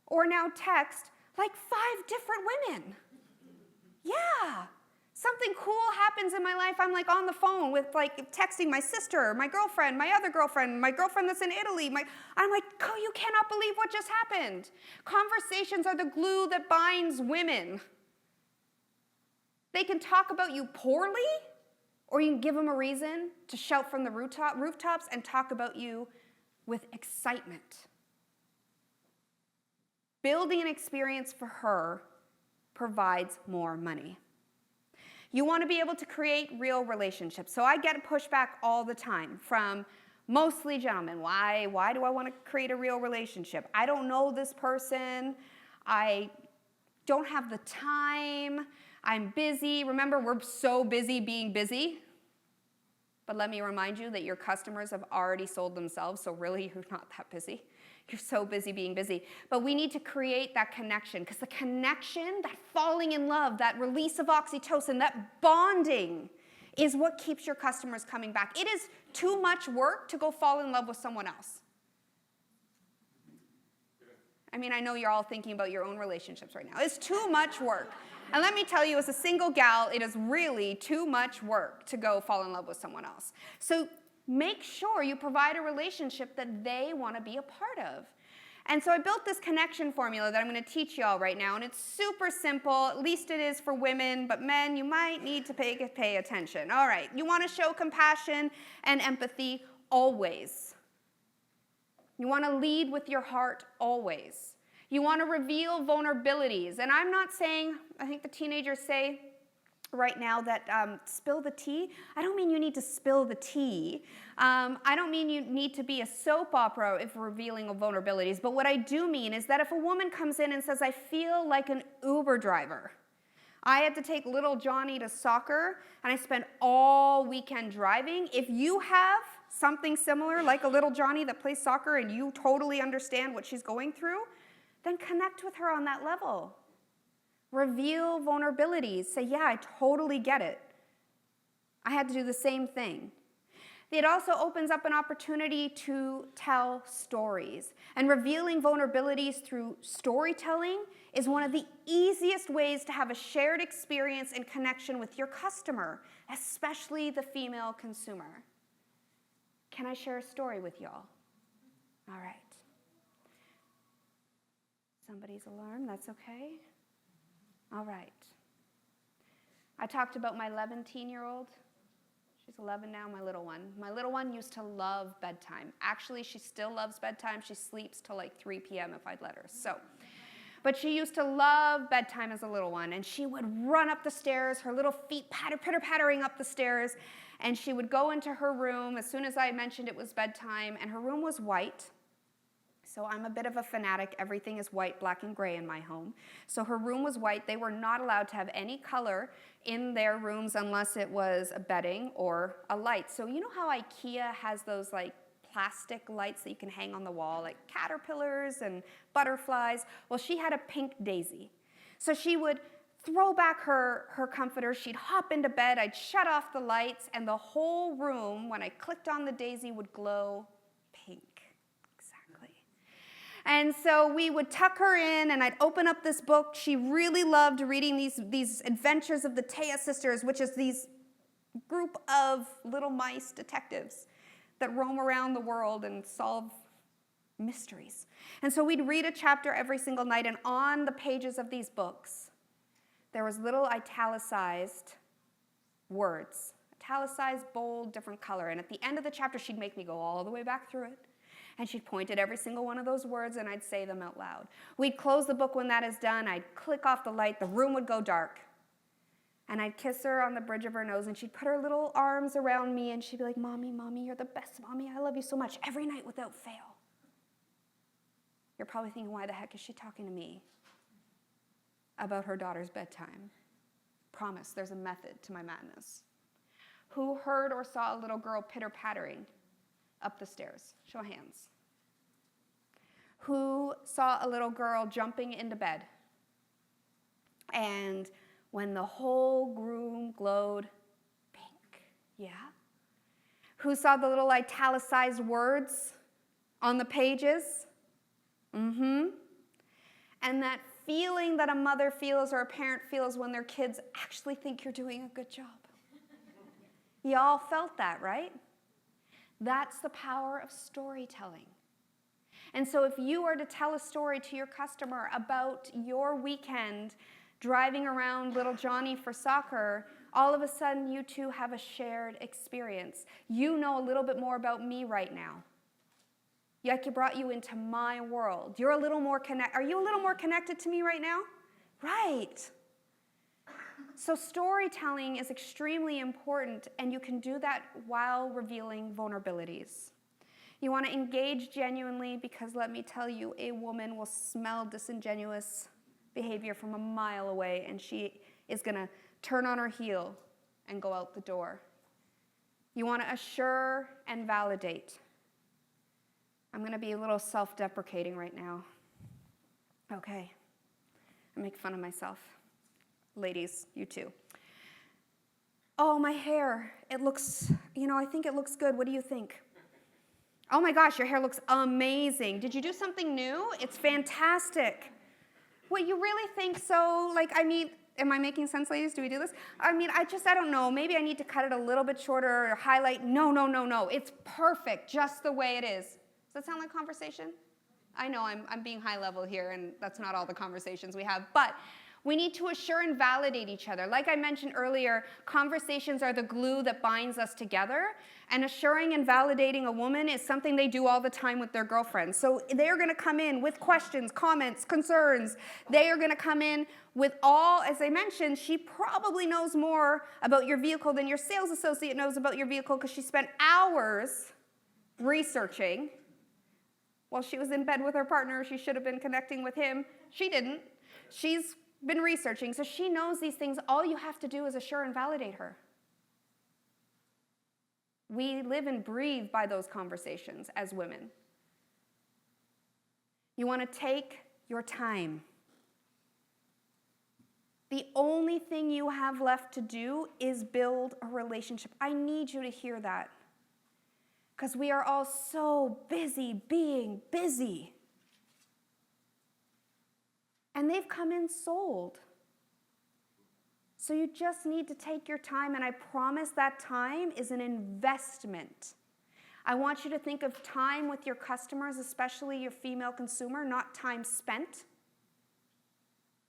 or now text, Like 5 different women. Yeah. Something cool happens in my life. I'm like on the phone with like texting my sister, my girlfriend, my other girlfriend, my girlfriend that's in Italy. I'm like, oh, you cannot believe what just happened. Conversations are the glue that binds women. They can talk about you poorly, or you can give them a reason to shout from the rooftops and talk about you with excitement. Building an experience for her provides more money. You want to be able to create real relationships. So I get pushback all the time from mostly gentlemen. Why do I want to create a real relationship? I don't know this person. I don't have the time. I'm busy. Remember, we're so busy being busy. But let me remind you that your customers have already sold themselves, so really you're not that busy. You're so busy being busy. But we need to create that connection, because the connection, that falling in love, that release of oxytocin, that bonding is what keeps your customers coming back. It is too much work to go fall in love with someone else. I mean, I know you're all thinking about your own relationships right now. It's too much work. And let me tell you, as a single gal, it is really too much work to go fall in love with someone else. So make sure you provide a relationship that they want to be a part of. And so I built this connection formula that I'm going to teach you all right now, and it's super simple. At least it is for women, but men, you might need to pay attention. All right, you want to show compassion and empathy always. You want to lead with your heart always. You want to reveal vulnerabilities. And I'm not saying, I think the teenagers say right now that spill the tea. I don't mean you need to spill the tea. I don't mean you need to be a soap opera if revealing of vulnerabilities. But what I do mean is that if a woman comes in and says, I feel like an Uber driver. I had to take little Johnny to soccer, and I spent all weekend driving. If you have something similar, like a little Johnny that plays soccer and you totally understand what she's going through, then connect with her on that level. Reveal vulnerabilities. Say, yeah, I totally get it. I had to do the same thing. It also opens up an opportunity to tell stories. And revealing vulnerabilities through storytelling is one of the easiest ways to have a shared experience and connection with your customer, especially the female consumer. Can I share a story with y'all? All right. Somebody's alarm, that's okay. All right. I talked about my 11-year-old. She's 11 now, my little one. My little one used to love bedtime. Actually, she still loves bedtime. She sleeps till like 3 p.m. if I'd let her. But she used to love bedtime as a little one, and she would run up the stairs, her little feet pitter-pattering up the stairs, and she would go into her room as soon as I mentioned it was bedtime, and her room was white. So I'm a bit of a fanatic. Everything is white, black, and gray in my home. So her room was white. They were not allowed to have any color in their rooms unless it was a bedding or a light. So you know how IKEA has those like plastic lights that you can hang on the wall, like caterpillars and butterflies? Well, she had a pink daisy. So she would throw back her comforter. She'd hop into bed. I'd shut off the lights, and the whole room, when I clicked on the daisy, would glow pink. And so we would tuck her in, and I'd open up this book. She really loved reading these adventures of the Taya sisters, which is these group of little mice detectives that roam around the world and solve mysteries. And so we'd read a chapter every single night, and on the pages of these books, there was little italicized words. Italicized, bold, different color. And at the end of the chapter, she'd make me go all the way back through it. And she'd point at every single one of those words, and I'd say them out loud. We'd close the book when that is done. I'd click off the light. The room would go dark. And I'd kiss her on the bridge of her nose, and she'd put her little arms around me, and she'd be like, Mommy, Mommy, you're the best Mommy. I love you so much. Every night without fail. You're probably thinking, why the heck is she talking to me about her daughter's bedtime? Promise, there's a method to my madness. Who heard or saw a little girl pitter-pattering up the stairs? Show of hands. Who saw a little girl jumping into bed? And when the whole room glowed pink, yeah? Who saw the little italicized words on the pages? And that feeling that a mother feels or a parent feels when their kids actually think you're doing a good job. Y'all felt that, right? That's the power of storytelling. And so if you are to tell a story to your customer about your weekend driving around little Johnny for soccer, all of a sudden you two have a shared experience. You know a little bit more about me right now. Yaki brought you into my world. You're a little more Are you a little more connected to me right now? Right. So storytelling is extremely important, and you can do that while revealing vulnerabilities. You want to engage genuinely because, let me tell you, a woman will smell disingenuous behavior from a mile away, and she is going to turn on her heel and go out the door. You want to assure and validate. I'm going to be a little self-deprecating right now. Okay. I make fun of myself. Ladies, you too. Oh, my hair. It looks, I think it looks good. What do you think? Oh my gosh, your hair looks amazing. Did you do something new? It's fantastic. What, you really think so? Am I making sense, ladies? Do we do this? I don't know. Maybe I need to cut it a little bit shorter or highlight. No. It's perfect just the way it is. Does that sound like conversation? I know I'm being high level here, and that's not all the conversations we have, but we need to assure and validate each other. Like I mentioned earlier, conversations are the glue that binds us together, and assuring and validating a woman is something they do all the time with their girlfriends. So they're going to come in with questions, comments, concerns. They are going to come in with all, as I mentioned, she probably knows more about your vehicle than your sales associate knows about your vehicle because she spent hours researching. While she was in bed with her partner, she should have been connecting with him. She didn't. She's been researching, so she knows these things. All you have to do is assure and validate her. We live and breathe by those conversations as women. You want to take your time. The only thing you have left to do is build a relationship. I need you to hear that. Because we are all so busy being busy. And they've come in sold. So you just need to take your time, and I promise that time is an investment. I want you to think of time with your customers, especially your female consumer, not time spent.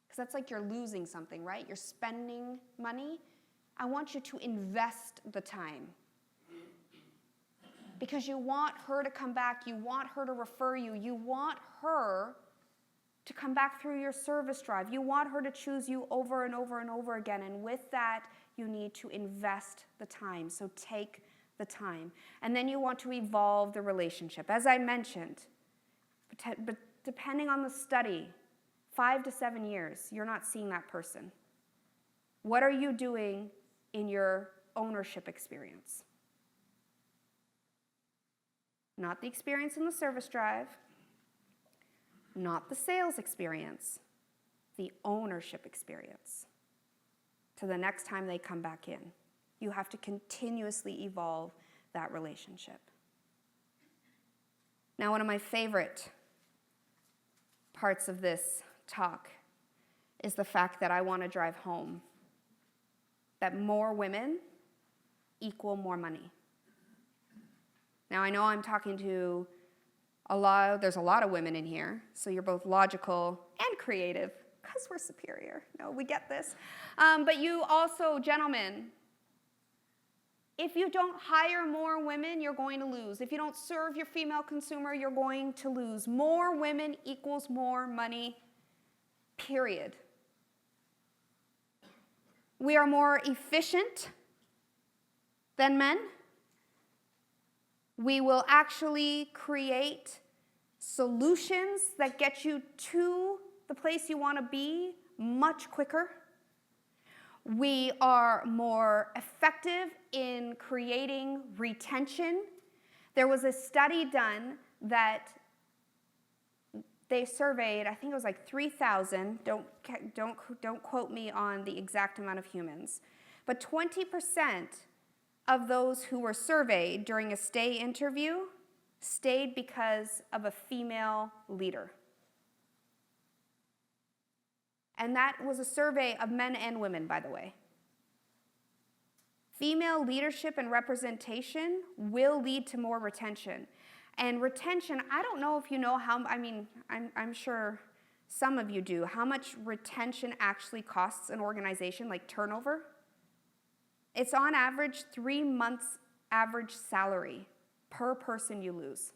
Because that's like you're losing something, right? You're spending money. I want you to invest the time. Because you want her to come back, you want her to refer you, you want her to come back through your service drive. You want her to choose you over and over and over again. And with that, you need to invest the time. So take the time. And then you want to evolve the relationship. As I mentioned, but depending on the study, 5 to 7 years, you're not seeing that person. What are you doing in your ownership experience? Not the experience in the service drive, not the sales experience, the ownership experience. To the next time they come back in. You have to continuously evolve that relationship. Now, one of my favorite parts of this talk is the fact that I want to drive home that more women equal more money. Now, I know I'm talking to there's a lot of women in here, so you're both logical and creative, because we're superior. No, we get this. But you also, gentlemen, if you don't hire more women, you're going to lose. If you don't serve your female consumer, you're going to lose. More women equals more money, period. We are more efficient than men. We will actually create solutions that get you to the place you want to be much quicker. We are more effective in creating retention. There was a study done that they surveyed, I think it was like 3,000, don't quote me on the exact amount of humans, but 20% of those who were surveyed during a stay interview stayed because of a female leader. And that was a survey of men and women, by the way. Female leadership and representation will lead to more retention. And retention, I don't know if you know how, I'm sure some of you do, how much retention actually costs an organization, like turnover. It's on average 3 months average salary per person you lose.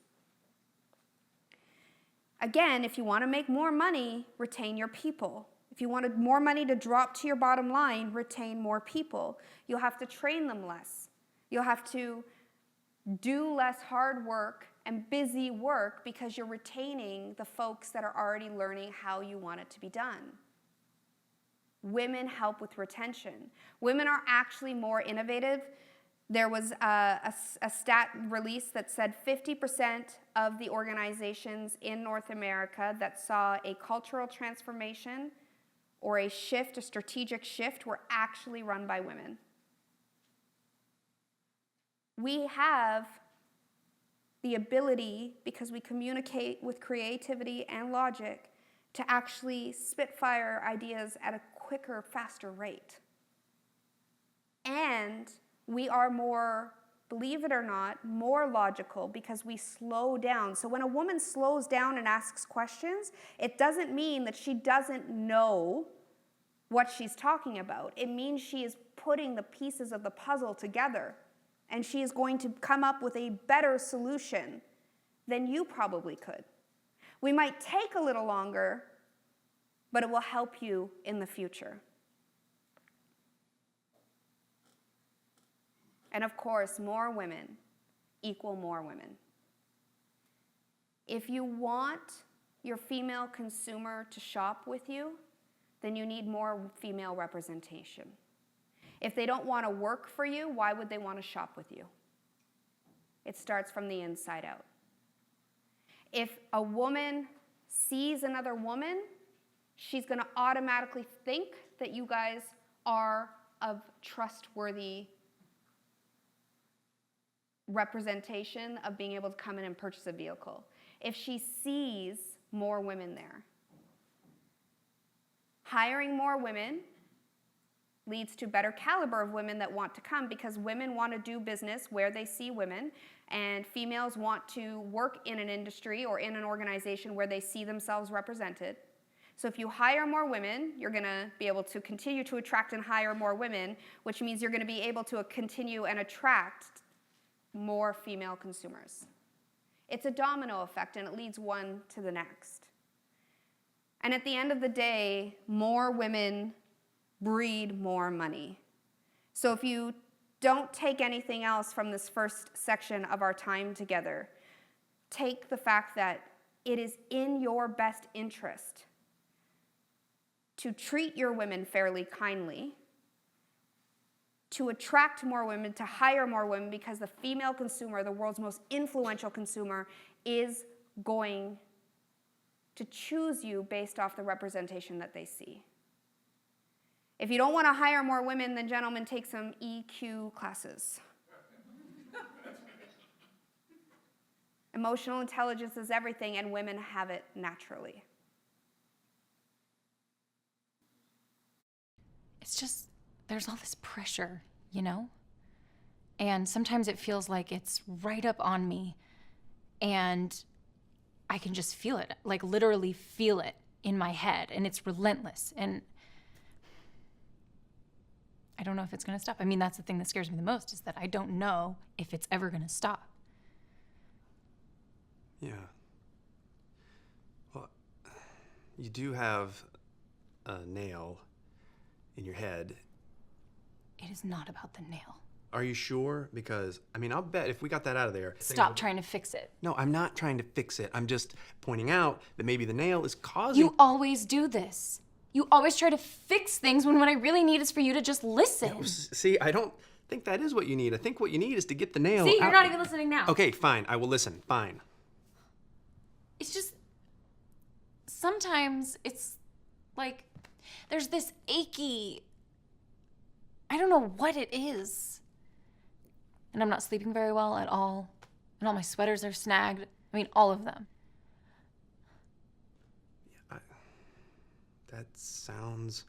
Again, if you want to make more money, retain your people. If you wanted more money to drop to your bottom line, retain more people. You'll have to train them less. You'll have to do less hard work and busy work because you're retaining the folks that are already learning how you want it to be done. Women help with retention. Women are actually more innovative. There was a stat release that said 50% of the organizations in North America that saw a cultural transformation or a shift, a strategic shift, were actually run by women. We have the ability, because we communicate with creativity and logic, to actually spitfire ideas at a quicker, faster rate. And we are more, believe it or not, more logical because we slow down. So when a woman slows down and asks questions, it doesn't mean that she doesn't know what she's talking about. It means she is putting the pieces of the puzzle together, and she is going to come up with a better solution than you probably could. We might take a little longer, but it will help you in the future. And of course, more women equal more women. If you want your female consumer to shop with you, then you need more female representation. If they don't want to work for you, why would they want to shop with you? It starts from the inside out. If a woman sees another woman, she's going to automatically think that you guys are of trustworthy representation of being able to come in and purchase a vehicle. If she sees more women there. Hiring more women leads to better caliber of women that want to come, because women want to do business where they see women, and females want to work in an industry or in an organization where they see themselves represented. So if you hire more women, you're going to be able to continue to attract and hire more women, which means you're going to be able to continue and attract more female consumers. It's a domino effect, and it leads one to the next. And at the end of the day, more women breed more money. So if you don't take anything else from this first section of our time together, take the fact that it is in your best interest to treat your women fairly, kindly, to attract more women, to hire more women, because the female consumer, the world's most influential consumer, is going to choose you based off the representation that they see. If you don't want to hire more women, then gentlemen, take some EQ classes. Emotional intelligence is everything, and women have it naturally. It's just, there's all this pressure, you know? And sometimes it feels like it's right up on me, and I can just feel it, like literally feel it in my head, and it's relentless. And I don't know if it's going to stop. I mean, that's the thing that scares me the most, is that I don't know if it's ever going to stop. Yeah. Well, you do have a nail in your head. It is not about the nail. Are you sure? Because, I mean, I'll bet if we got that out of there... Stop trying to fix it. No, I'm not trying to fix it. I'm just pointing out that maybe the nail is causing... You always do this. You always try to fix things when what I really need is for you to just listen. Yeah, see, I don't think that is what you need. I think what you need is to get the nail See, out. you're not even listening now. Okay, fine. I will listen. Fine. It's just, sometimes it's like there's this achy, I don't know what it is. And I'm not sleeping very well at all. And all my sweaters are snagged. I mean, all of them. Yeah, That sounds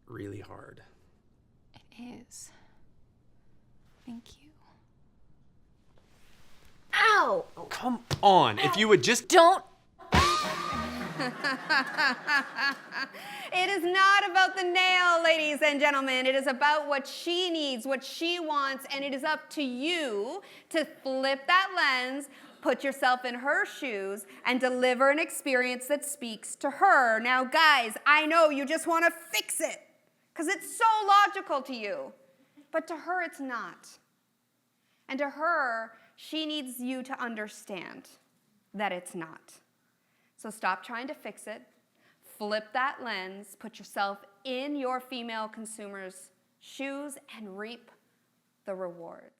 really hard. It is. Thank you. Ow! Come on, if you would just... Don't. It is not about the nail, ladies and gentlemen. It is about what she needs, what she wants, and it is up to you to flip that lens, put yourself in her shoes, and deliver an experience that speaks to her. Now, guys, I know you just want to fix it because it's so logical to you, but to her, it's not. And to her, she needs you to understand that it's not. So stop trying to fix it. Flip that lens, put yourself in your female consumer's shoes, and reap the rewards.